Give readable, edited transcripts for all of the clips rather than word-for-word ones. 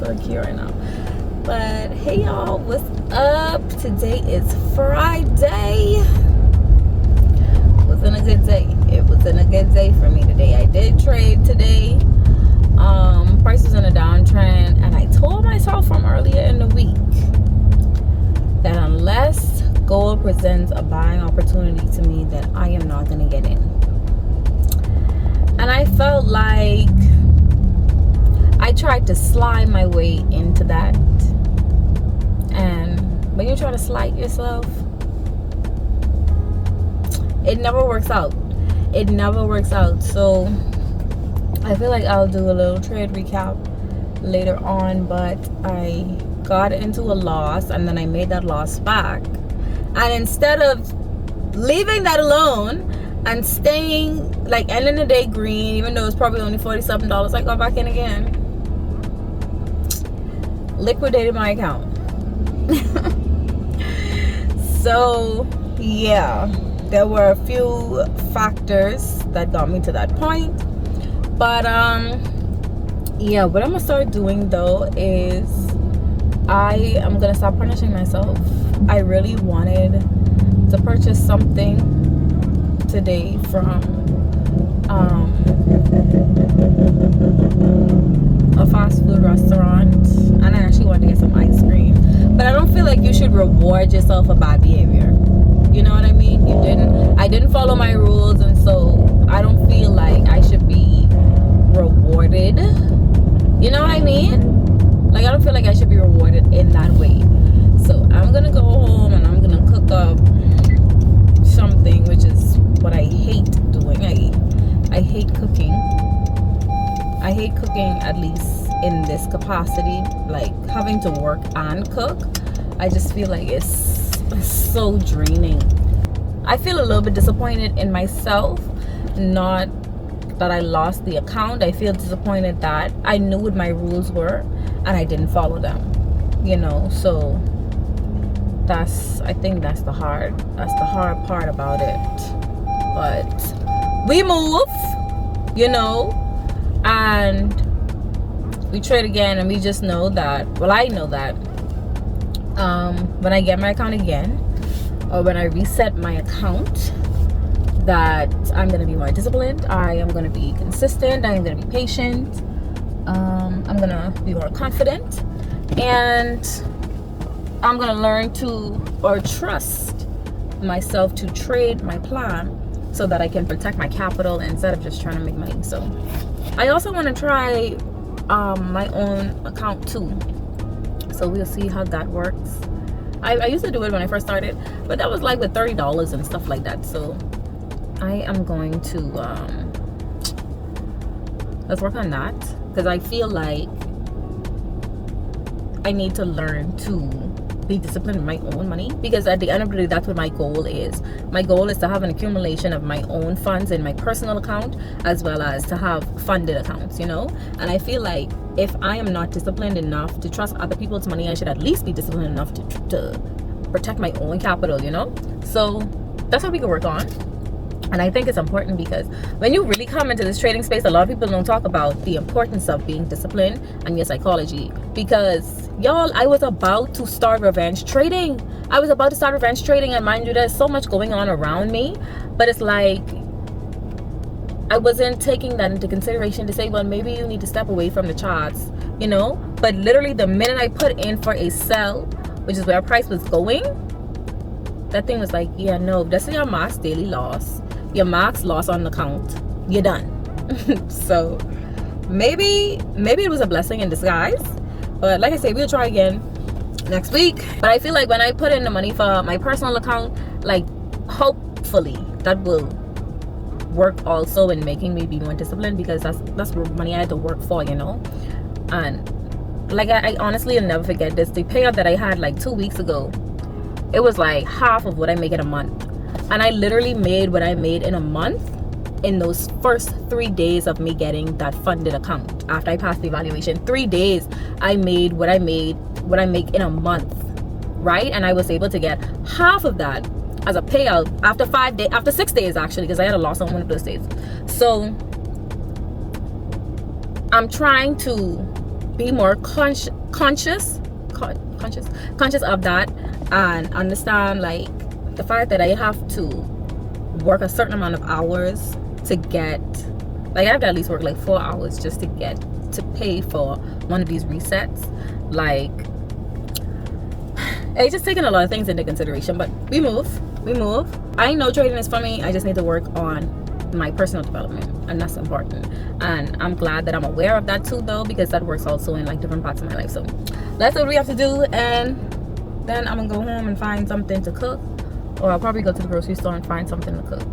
work here right now. But hey y'all, what's up? Today is Friday. Wasn't a good day. It wasn't a good day for me today. I did trade today. Price was in a downtrend, and I told myself from earlier in the week that unless gold presents a buying opportunity to me, that I am not going to get in. And I felt like I tried to slide my way into that. And when you try to slide yourself, it never works out. It never works out. So I feel like I'll do a little trade recap later on, but I got into a loss and then I made that loss back. And instead of leaving that alone and staying, like, ending the day green, even though it's probably only $47, I got back in again. Liquidated my account. So yeah, there were a few factors that got me to that point. But yeah, what I'm gonna start doing though is I am gonna stop punishing myself. I really wanted to purchase something today from a fast food restaurant, and I actually wanted to get some ice cream. But I don't feel like you should reward yourself for bad behavior. You know what I mean? I didn't follow my rules, and so I don't feel like I should be rewarded. You know what I mean? Like, I don't feel like I should be rewarded in that way. So I'm gonna go home and I'm gonna cook up something, which is what I hate doing. I hate cooking. I hate cooking, at least in this capacity, like having to work and cook. I just feel like it's so draining. I feel a little bit disappointed in myself, not that I lost the account. I feel disappointed that I knew what my rules were and I didn't follow them, you know. So I think that's the hard part about it. But we move, you know, and we trade again, and we just know that, well, I know that when I get my account again, or when I reset my account, that I'm going to be more disciplined. I am going to be consistent. I am going to be patient. I'm going to be more confident, and I'm going to learn to, or trust myself to trade my plan so that I can protect my capital instead of just trying to make money. So I also want to try my own account too. So we'll see how that works. I used to do it when I first started, but that was like with $30 and stuff like that. So I am going to let's work on that, because I feel like I need to learn to be disciplined with my own money, because at the end of the day, that's what my goal is. My goal is to have an accumulation of my own funds in my personal account, as well as to have funded accounts, you know. And I feel like if I am not disciplined enough to trust other people's money, I should at least be disciplined enough to protect my own capital, you know. So that's what we can work on. And I think it's important, because when you really come into this trading space, a lot of people don't talk about the importance of being disciplined and your psychology. Because y'all, I was about to start revenge trading. And mind you, there's so much going on around me, but it's like I wasn't taking that into consideration to say, well, maybe you need to step away from the charts, you know. But literally the minute I put in for a sell, which is where price was going, that thing was like, yeah, no, that's your max daily loss, your max loss on the account, you're done. So maybe it was a blessing in disguise. But like I say, we'll try again next week. But I feel like when I put in the money for my personal account, like, hopefully that will work also in making me be more disciplined, because that's money I had to work for, you know. And like, I honestly will never forget this. The payout that I had like 2 weeks ago, it was like half of what I make in a month. And I literally made what I made in a month in those first 3 days of me getting that funded account. After I passed the evaluation, 3 days, I made what I make in a month, right? And I was able to get half of that as a payout after 6 days, actually, because I had a loss on one of those days. So I'm trying to be more conscious of that, and understand like the fact that I have to work a certain amount of hours to get, like I have to at least work like 4 hours just to get to pay for one of these resets. Like it's just taking a lot of things into consideration, but we move. I know trading is for me. I just need to work on my personal development, and that's important, and I'm glad that I'm aware of that too though, because that works also in like different parts of my life. So that's what we have to do, and then I'm gonna go home and find something to cook, or I'll probably go to the grocery store and find something to cook,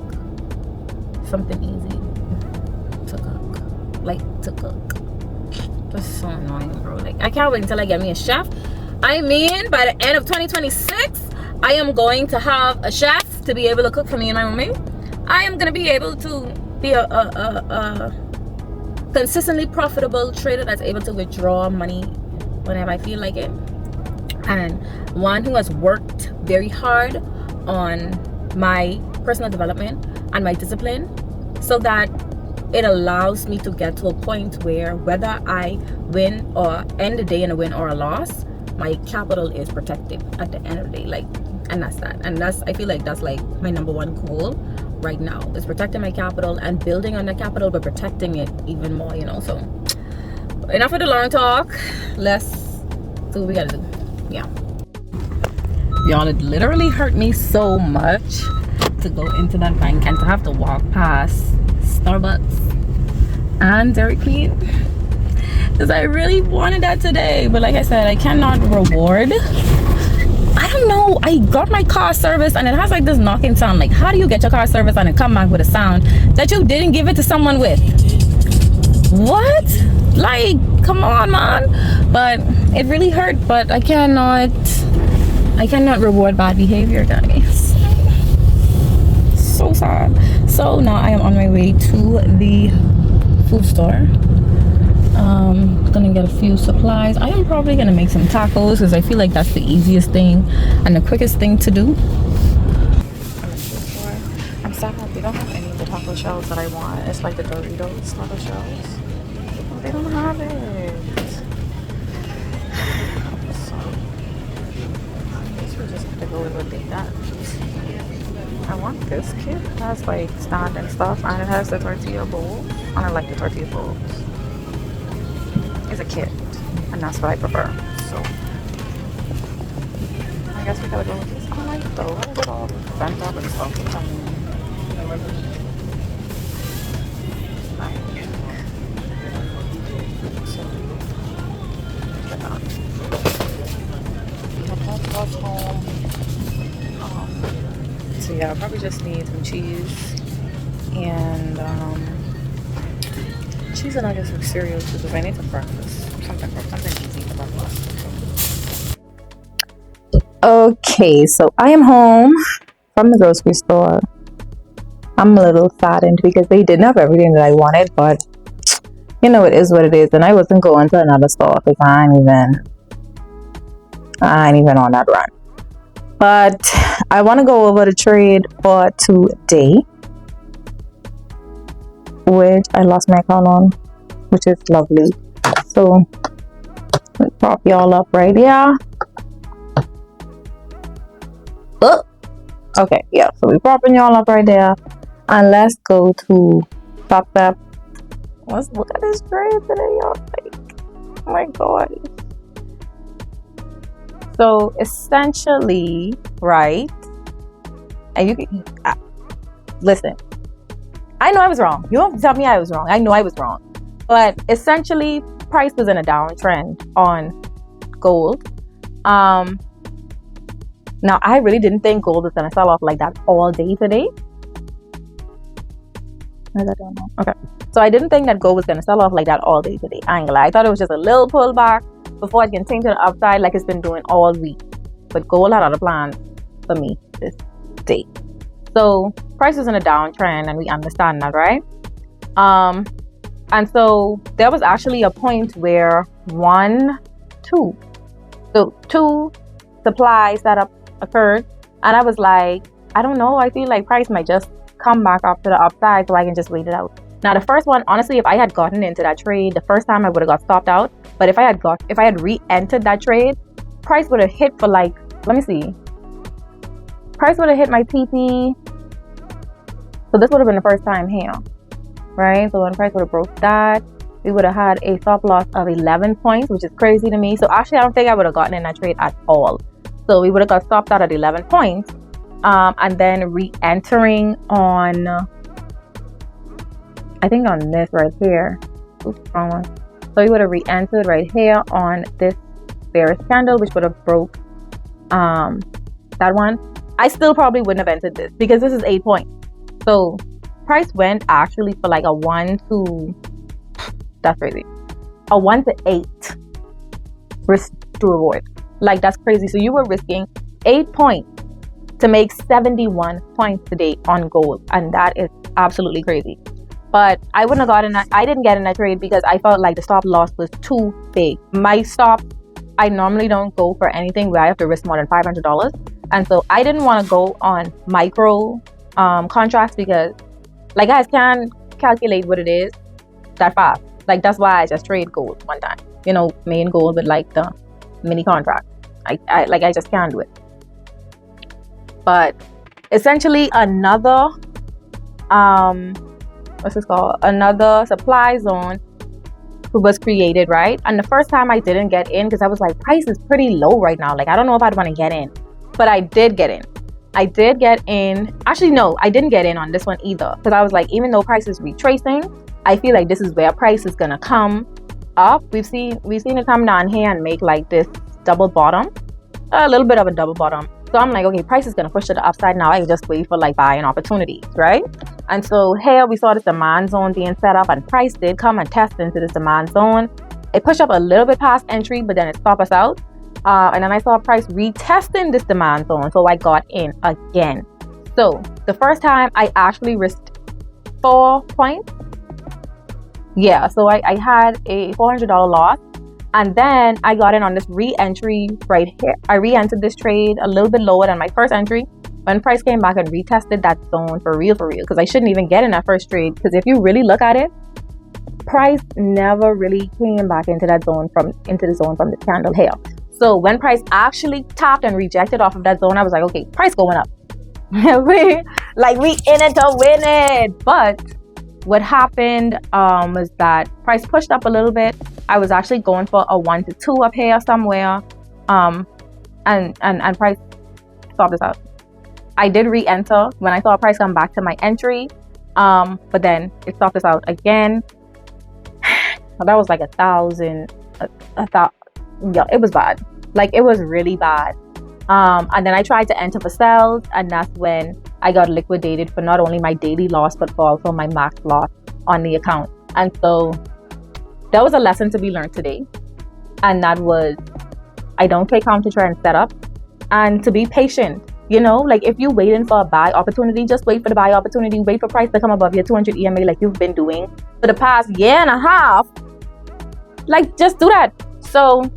something easy to cook. That's so annoying, bro. Like I can't wait until I get me a chef. I mean, by the end of 2026 I am going to have a chef to be able to cook for me and my mommy. I am gonna be able to be a consistently profitable trader that's able to withdraw money whenever I feel like it, and one who has worked very hard on my personal development and my discipline, so that it allows me to get to a point where whether I win or end the day in a win or a loss, my capital is protected at the end of the day. Like, and that's that. And that's, I feel like that's like my number one goal right now, is protecting my capital and building on the capital, but protecting it even more, you know. So enough of the long talk, let's do what we gotta do. Yeah, y'all, it literally hurt me so much to go into that bank and to have to walk past Starbucks and Dairy Queen, because I really wanted that today, but like I said, I cannot reward. I don't know, I got my car service and it has like this knocking sound. Like, how do you get your car service and it come back with a sound that you didn't give it to someone with? What? Like, come on, man. But it really hurt, but I cannot reward bad behavior, guys. So sad. So now I am on my way to the food store. Gonna get a few supplies. I am probably gonna make some tacos because I feel like that's the easiest thing and the quickest thing to do. I'm sad that they don't have any of the taco shells that I want. It's like the Doritos taco shells. They don't have it. So I guess we just have to go with what they got. I want this kit. It has like stand and stuff, and it has the tortilla bowl. And I like the tortilla bowls. It's a kit, and that's what I prefer. So I guess we gotta go with this. I like it though. Why is it all bent up and stuff? So yeah, I probably just need some cheese and cheese, and I guess some cereal too, because I need some breakfast. Something easy for breakfast. Okay, so I am home from the grocery store. I'm a little saddened because they didn't have everything that I wanted, but you know, it is what it is, and I wasn't going to another store because I ain't even on that run. But I want to go over the trade for today, which I lost my account on, which is lovely. So let's prop y'all up right here. Oh, okay, yeah, so we're propping y'all up right there, and let's go to Top Step. Let's look at this trade today, y'all. Like, oh my god. So essentially, right, and you can listen, I know I was wrong. You don't have to tell me I was wrong. I know I was wrong. But essentially, price was in a downtrend on gold. Now, I really didn't think gold was going to sell off like that all day today. I don't know. Okay. So I didn't think that gold was going to sell off like that all day today. I thought it was just a little pullback before it continued to the upside like it's been doing all week. But gold had other plans for me this day. So price is in a downtrend, and we understand that, right? And so there was actually a point where two supply setup occurred, and I was like, I don't know, I feel like price might just come back up to the upside, so I can just wait it out. Now the first one, honestly, if I had gotten into that trade the first time, I would have got stopped out. But if I had re-entered that trade, price would have hit for like, let me see, price would have hit my TP. So this would have been the first time here, right? So when price would have broke that, we would have had a stop loss of 11 points, which is crazy to me. So actually, I don't think I would have gotten in that trade at all. So we would have got stopped out at 11 points, and then re-entering on, I think on this right here. Oops, wrong one. So we would have re-entered right here on this bearish candle, which would have broke that one. I still probably wouldn't have entered this because this is 8 points. So price went actually for like a 1 to, that's crazy, a 1 to 8 risk to reward. Like, that's crazy. So you were risking 8 points to make 71 points today on gold, and that is absolutely crazy. But I wouldn't have gotten that. I didn't get in that trade because I felt like the stop loss was too big. My stop, I normally don't go for anything where I have to risk more than $500, and so I didn't want to go on micro contracts because, like, guys can't calculate what it is that fast. Like, that's why I just trade gold one time, main gold with like the mini contract. I just can't do it. But essentially another what's this called, another supply zone was created, right? And the first time I didn't get in because I was like, price is pretty low right now, like I don't know if I'd want to get in. But I did get in. Actually, no, I didn't get in on this one either because I was like, even though price is retracing, I feel like this is where price is gonna come up. We've seen it come down here and make like this double bottom, a little bit of a double bottom. So I'm like, okay, price is gonna push to the upside now. I can just wait for like buying opportunities, right? And so here we saw this demand zone being set up, and price did come and test into this demand zone. It pushed up a little bit past entry, but then it stopped us out. And then I saw price retesting this demand zone, so I got in again. So the first time I actually risked 4 points. Yeah, so I had a $400 loss, and then I got in on this re-entry right here. I re-entered this trade a little bit lower than my first entry when price came back and retested that zone for real, because I shouldn't even get in that first trade, because if you really look at it, price never really came back into the zone from this candle here. So when price actually tapped and rejected off of that zone, I was like, okay, price going up. we in it to win it. But what happened was that price pushed up a little bit. I was actually going for a 1 to 2 up here somewhere, and price stopped us out. I did re-enter when I saw price come back to my entry, but then it stopped us out again. So that was like 1,000. Yeah, it was bad. Like, it was really bad. And then I tried to enter for sales, and that's when I got liquidated for not only my daily loss, but for also my max loss on the account. And so that was a lesson to be learned today. And that was, I don't take counter trend setup, and to be patient. Like, if you're waiting for a buy opportunity, just wait for the buy opportunity. Wait for price to come above your 200 EMA like you've been doing for the past year and a half. Like, just do that. So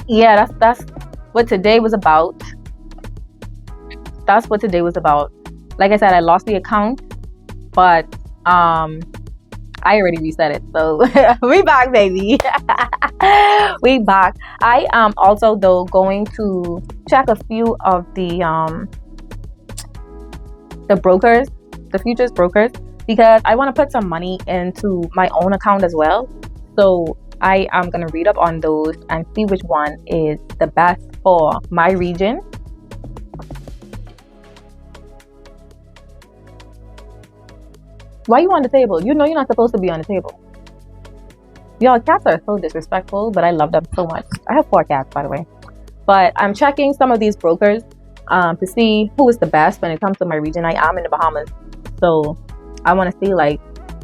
yeah, that's what today was about. That's what today was about. Like I said, I lost the account, but I already reset it. So we back, baby. We back. I am also though going to check a few of the brokers, the futures brokers, because I want to put some money into my own account as well. So I am going to read up on those and see which one is the best for my region. Why you on the table? You know you're not supposed to be on the table. Y'all, cats are so disrespectful, but I love them so much. I have 4 cats, by the way. But I'm checking some of these brokers to see who is the best when it comes to my region. I am in the Bahamas, so I want to see like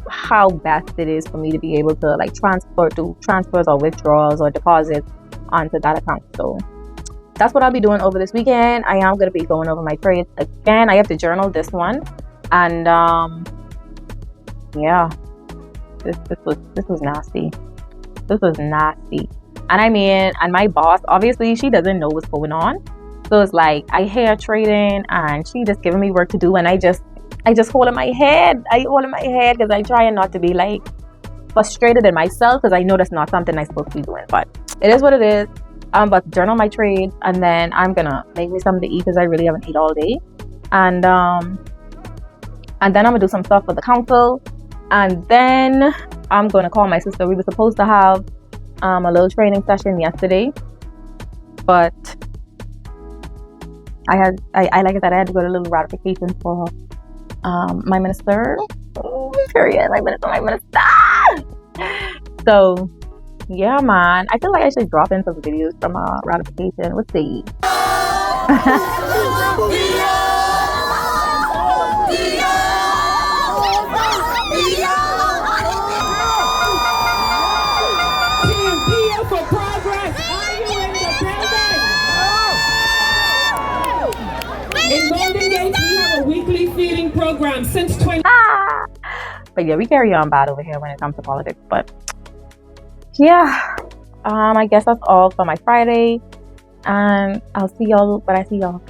how best it is for me to be able to like transfers or withdrawals or deposits onto that account. So that's what I'll be doing over this weekend. I am going to be going over my trades again. I have to journal this one, and yeah, this was nasty. This was nasty. And I mean, and my boss, obviously she doesn't know what's going on, so it's like I hear trading and she just giving me work to do, and I just I just hold in my head. I hold in my head because I try not to be like frustrated in myself, because I know that's not something I'm supposed to be doing. But it is what it is. I'm about to journal my trades, and then I'm gonna make me something to eat because I really haven't eaten all day. And then I'm gonna do some stuff for the council, and then I'm gonna call my sister. We were supposed to have a little training session yesterday, but I like I said, I had to go to a little ratification for my minister. Period. My minister. So yeah, man. I feel like I should drop in some videos from ratification. Let's see. In Golden Gate, we have a weekly feeding program since 20. But yeah, we carry on bad over here when it comes to politics. But yeah, I guess that's all for my Friday, and I'll see y'all when I see y'all.